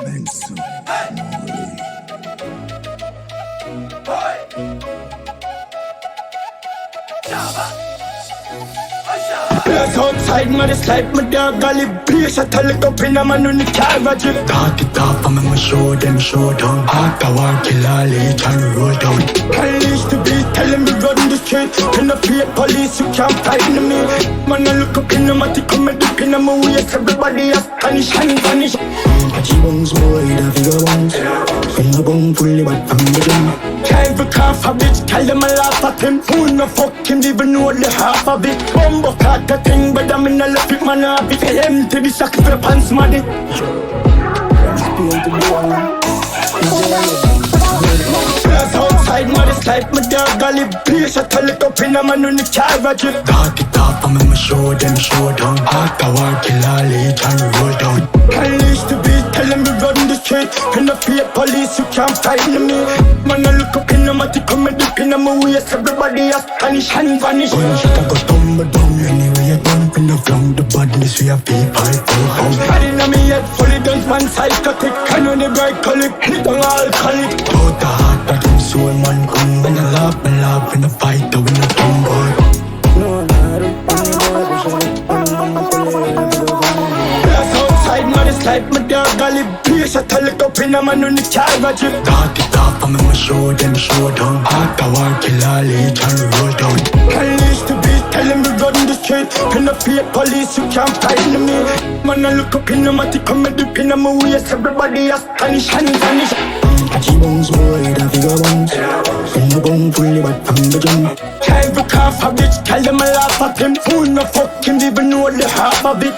Mensu, Plus outside, man, it's like my dog gully place. I tell it up in a man on the carriage. Talk it off, I'm in my show, them show down. After work, kill all each and roll down. Police to be telling me run the street. In the fear police, you can't fight me. Man, I look up in the matic, come and dip in the waist. Everybody has vanish and vanish. Catchy bones, boy, the figure bones. In the bone, fully back from the gym. Can't look half a bitch, tell them I laugh at him. Who no fuck him, even know the half of it. Bumbo cut the thing, but I'm in a left it, man. I be empty, the sack for the pants, muddy. Plus outside, man, it's like my dog gully place. I tell it up in a man on the carriage. Talk it off, I'm in my show, them show down. After work, kill all each and roll down. Police to be telling me run the street. In the fear police, you can't fight me. Man, I look up in the matic, come and dip in the waist. Everybody has vanish and vanish. When shit I go tumble down, anyway you don't pin up from the badness we have people out. Carrying on me head, fully done, man, psychotic. Can on the bright colic, hit on alcoholic. Out the heart, but I'm so man come. When I laugh in the fight, I win a tumble. Plus outside, man, it's like my dog gully place. I tell it up in a man on the carriage. Talk it off, I'm in my show, them show down. After work, kill all each and roll down. Police to be telling me run the street. In the fear police, you can't fight me. Man, I look up in the matic, come and dip in the waist. Everybody has vanish and vanish. Catchy bones, boy, the figure bones. In the bone, fully back from the gym. Can't look half a bitch, tell them I laugh at him. Who no fuck him, even know the half of it.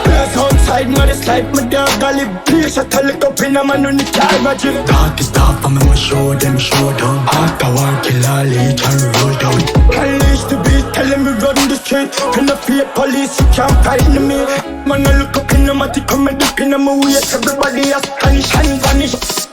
Plus outside, man, it's like my dog gully place. I tell it up in a man on the carriage. Talk it off, I'm in my show, them show down. After work, kill all each and roll down. Police to be telling me run the street. In the fear police, you can't fight me. Man, I look up in the matic, come and dip in the waist. Everybody has vanish and vanish.